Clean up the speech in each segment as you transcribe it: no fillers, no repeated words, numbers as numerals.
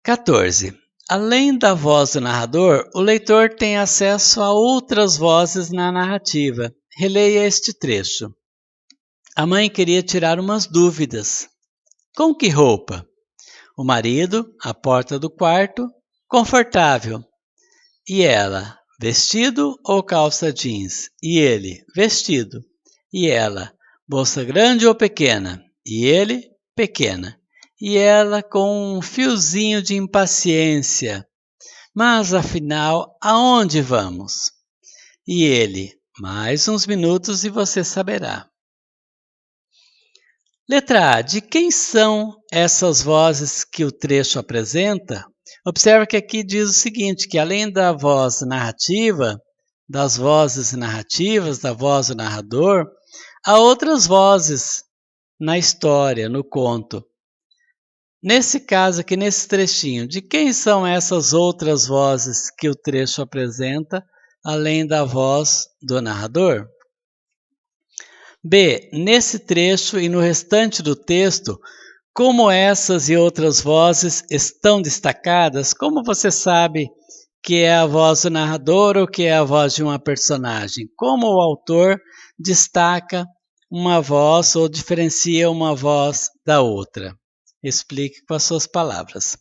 14. Além da voz do narrador, o leitor tem acesso a outras vozes na narrativa. Releia este trecho. A mãe queria tirar umas dúvidas. Com que roupa? O marido, à porta do quarto, confortável. E ela, vestido ou calça jeans? E ele, vestido. E ela, bolsa grande ou pequena? E ele, pequena. E ela com um fiozinho de impaciência. Mas afinal, aonde vamos? E ele, mais uns minutos e você saberá. Letra A. De quem são essas vozes que o trecho apresenta? Observa que aqui diz o seguinte, que além da voz narrativa, das vozes narrativas, da voz do narrador, há outras vozes na história, no conto. Nesse caso aqui, nesse trechinho, de quem são essas outras vozes que o trecho apresenta, além da voz do narrador? B. Nesse trecho e no restante do texto, como essas e outras vozes estão destacadas, como você sabe que é a voz do narrador ou que é a voz de uma personagem? Como o autor destaca uma voz ou diferencia uma voz da outra? Explique com as suas palavras.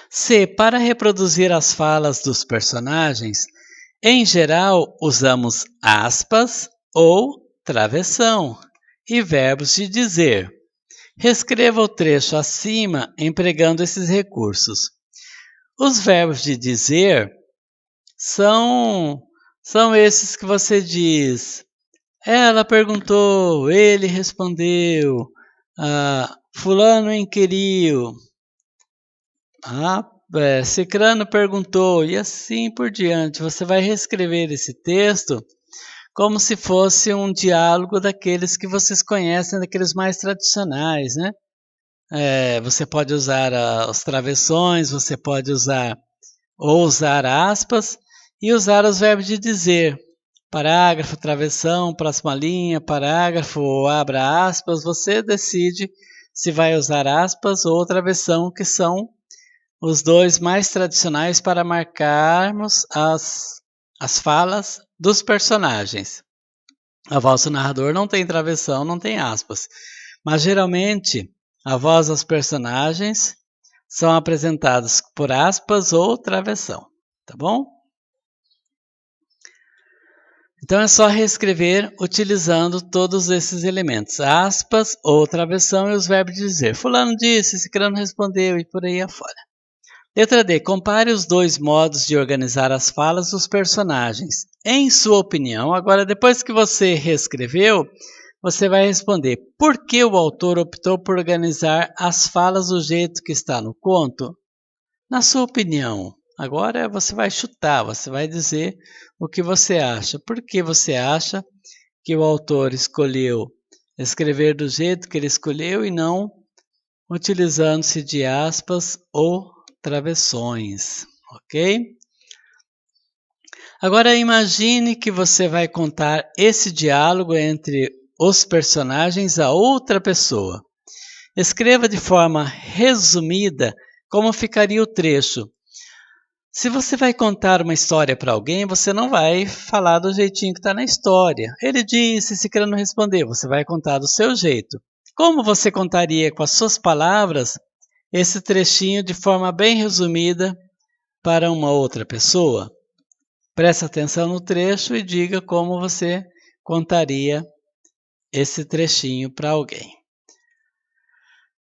C. Para reproduzir as falas dos personagens, em geral usamos aspas ou travessão e verbos de dizer. Reescreva o trecho acima empregando esses recursos. Os verbos de dizer são esses que você diz. Ela perguntou, ele respondeu, fulano inquiriu, Cicrano perguntou, e assim por diante. Você vai reescrever esse texto como se fosse um diálogo daqueles que vocês conhecem, daqueles mais tradicionais, né? Você pode usar as travessões, você pode usar aspas e usar os verbos de dizer. Parágrafo, travessão, próxima linha, parágrafo, ou abra aspas. Você decide se vai usar aspas ou travessão, que são os dois mais tradicionais para marcarmos as falas dos personagens. A voz do narrador não tem travessão, não tem aspas. Mas geralmente a voz dos personagens são apresentadas por aspas ou travessão, tá bom? Então é só reescrever utilizando todos esses elementos, aspas ou travessão e os verbos de dizer. Fulano disse, cicrano respondeu e por aí afora. Letra D. Compare os dois modos de organizar as falas dos personagens. Em sua opinião, agora depois que você reescreveu, você vai responder por que o autor optou por organizar as falas do jeito que está no conto? Na sua opinião, agora você vai chutar, você vai dizer o que você acha. Por que você acha que o autor escolheu escrever do jeito que ele escolheu e não utilizando-se de aspas ou travessões, ok? Agora imagine que você vai contar esse diálogo entre os personagens a outra pessoa. Escreva de forma resumida como ficaria o trecho. Se você vai contar uma história para alguém, você não vai falar do jeitinho que está na história. Ele disse, cicrano respondeu, você vai contar do seu jeito. Como você contaria com as suas palavras esse trechinho de forma bem resumida para uma outra pessoa? Preste atenção no trecho e diga como você contaria esse trechinho para alguém.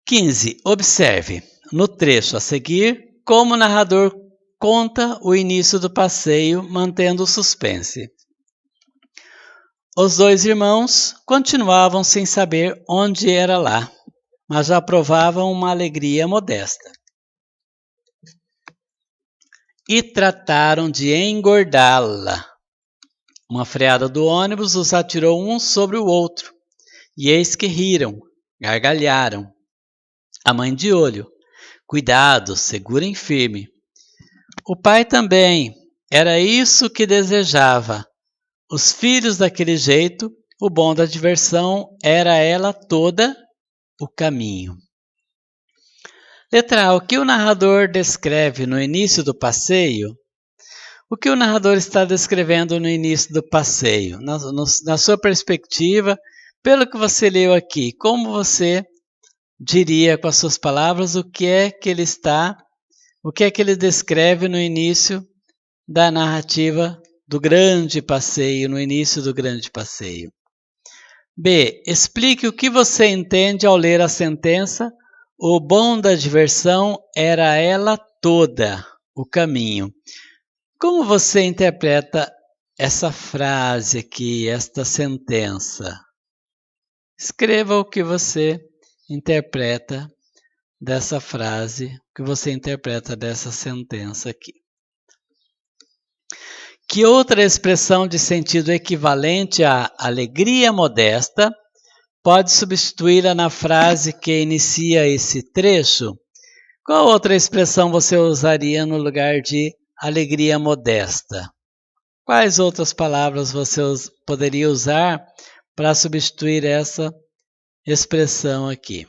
15. Observe no trecho a seguir como o narrador conta o início do passeio, mantendo o suspense. Os dois irmãos continuavam sem saber onde era lá, mas já provavam uma alegria modesta. E trataram de engordá-la. Uma freada do ônibus os atirou um sobre o outro, e eis que riram, gargalharam. A mãe de olho. Cuidado, segurem firme. O pai também. Era isso que desejava. Os filhos daquele jeito, o bom da diversão era ela toda o caminho. Letra A. O que o narrador descreve no início do passeio? O que o narrador está descrevendo no início do passeio? Na sua perspectiva, pelo que você leu aqui, como você diria com as suas palavras o que é que ele descreve no início da narrativa do grande passeio, no início do grande passeio? B. Explique o que você entende ao ler a sentença. O bom da diversão era ela toda, o caminho. Como você interpreta essa frase aqui, esta sentença? Escreva o que você interpreta dessa frase, o que você interpreta dessa sentença aqui. Que outra expressão de sentido equivalente à alegria modesta pode substituí-la na frase que inicia esse trecho? Qual outra expressão você usaria no lugar de alegria modesta? Quais outras palavras você poderia usar para substituir essa expressão aqui?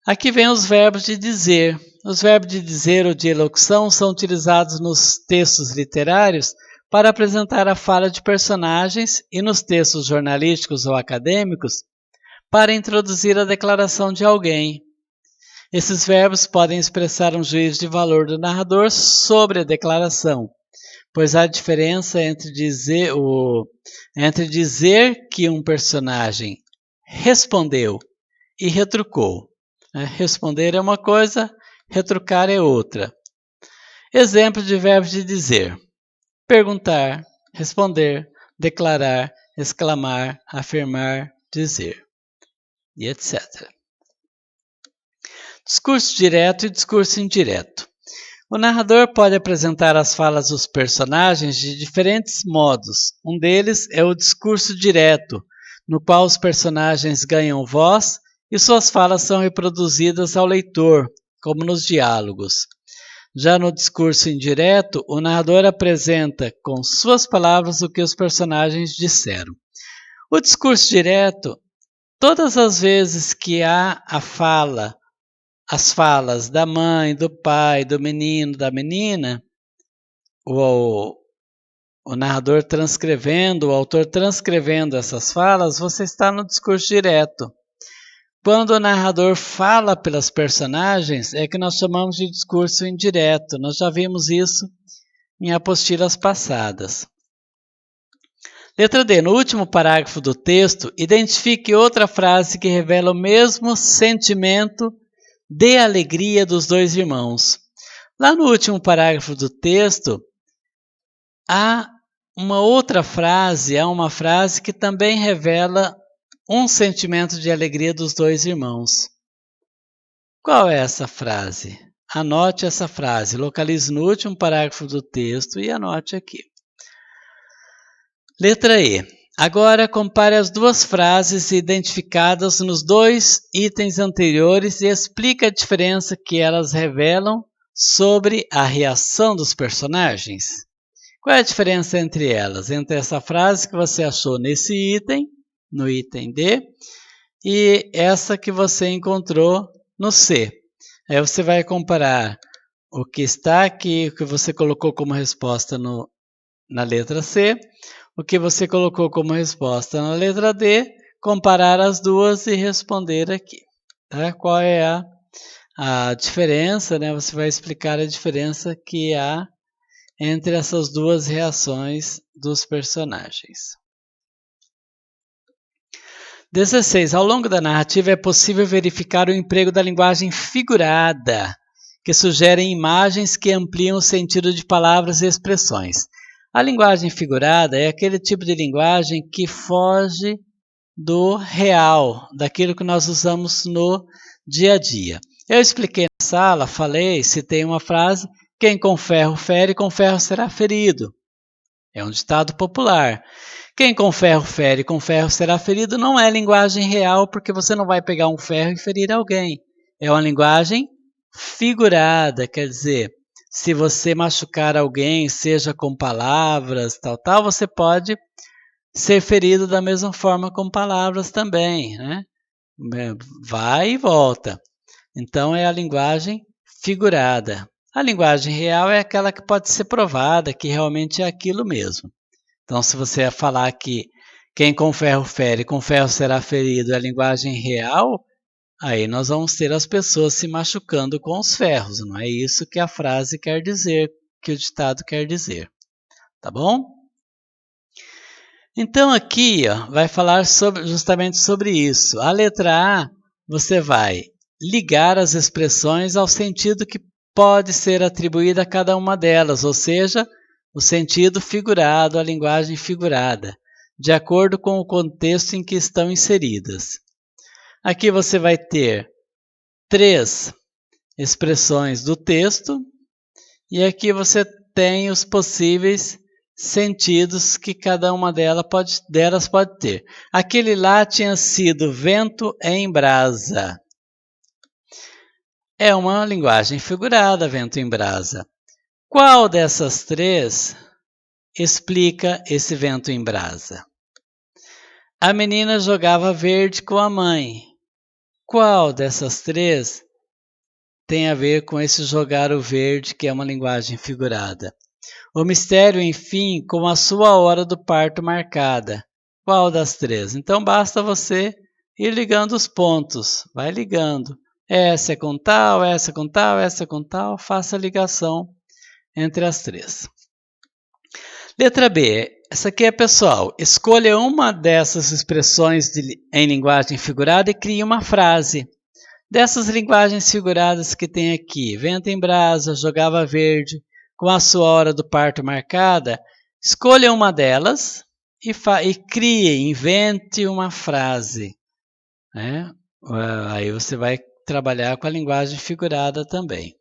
Aqui vem os verbos de dizer. Os verbos de dizer ou de elocução são utilizados nos textos literários para apresentar a fala de personagens e nos textos jornalísticos ou acadêmicos para introduzir a declaração de alguém. Esses verbos podem expressar um juízo de valor do narrador sobre a declaração, pois há diferença entre dizer que um personagem respondeu e retrucou. Responder é uma coisa, retrucar é outra. Exemplo de verbos de dizer: perguntar, responder, declarar, exclamar, afirmar, dizer, e etc. Discurso direto e discurso indireto. O narrador pode apresentar as falas dos personagens de diferentes modos. Um deles é o discurso direto, no qual os personagens ganham voz e suas falas são reproduzidas ao leitor, como nos diálogos. Já no discurso indireto, o narrador apresenta com suas palavras o que os personagens disseram. O discurso direto, todas as vezes que há as falas da mãe, do pai, do menino, da menina, o narrador transcrevendo, o autor transcrevendo essas falas, você está no discurso direto. Quando o narrador fala pelas personagens, é que nós chamamos de discurso indireto. Nós já vimos isso em apostilas passadas. Letra D. No último parágrafo do texto, identifique outra frase que revela o mesmo sentimento de alegria dos dois irmãos. Lá no último parágrafo do texto, há uma frase que também revela um sentimento de alegria dos dois irmãos. Qual é essa frase? Anote essa frase, localize no último parágrafo do texto e anote aqui. Letra E. Agora compare as duas frases identificadas nos dois itens anteriores e explique a diferença que elas revelam sobre a reação dos personagens. Qual é a diferença entre elas? Entre essa frase que você achou nesse item, no item D, e essa que você encontrou no C. Aí você vai comparar o que está aqui, o que você colocou como resposta na letra C, o que você colocou como resposta na letra D, comparar as duas e responder aqui. Tá? Qual é a diferença, né? Você vai explicar a diferença que há entre essas duas reações dos personagens. 16. Ao longo da narrativa é possível verificar o emprego da linguagem figurada, que sugere imagens que ampliam o sentido de palavras e expressões. A linguagem figurada é aquele tipo de linguagem que foge do real, daquilo que nós usamos no dia a dia. Eu expliquei na sala, citei uma frase: quem com ferro fere, com ferro será ferido. É um ditado popular. Quem com ferro fere, com ferro será ferido não é linguagem real, porque você não vai pegar um ferro e ferir alguém. É uma linguagem figurada, quer dizer, se você machucar alguém, seja com palavras, tal, você pode ser ferido da mesma forma com palavras também, né? vai e volta. Então é a linguagem figurada. A linguagem real é aquela que pode ser provada, que realmente é aquilo mesmo. Então, se você falar que quem com ferro fere, com ferro será ferido, é a linguagem real, aí nós vamos ter as pessoas se machucando com os ferros. Não é isso que a frase quer dizer, que o ditado quer dizer. Tá bom? Então aqui vai falar justamente sobre isso. A letra A, você vai ligar as expressões ao sentido que pode ser atribuído a cada uma delas, ou seja, o sentido figurado, a linguagem figurada, de acordo com o contexto em que estão inseridas. Aqui você vai ter 3 expressões do texto e aqui você tem os possíveis sentidos que cada uma delas pode ter. Aquele lá tinha sido vento em brasa. É uma linguagem figurada, vento em brasa. Qual dessas 3 explica esse vento em brasa? A menina jogava verde com a mãe. Qual dessas 3 tem a ver com esse jogar o verde, que é uma linguagem figurada? O mistério, enfim, com a sua hora do parto marcada. Qual das 3? Então basta você ir ligando os pontos. Vai ligando. Essa é com tal, essa é com tal, essa é com tal. Faça a ligação entre as 3. Letra B. Essa aqui é pessoal. Escolha uma dessas expressões em linguagem figurada e crie uma frase. Dessas linguagens figuradas que tem aqui, vento em brasa, jogava verde, com a sua hora do parto marcada, escolha uma delas e crie, invente uma frase. Né? Aí você vai trabalhar com a linguagem figurada também.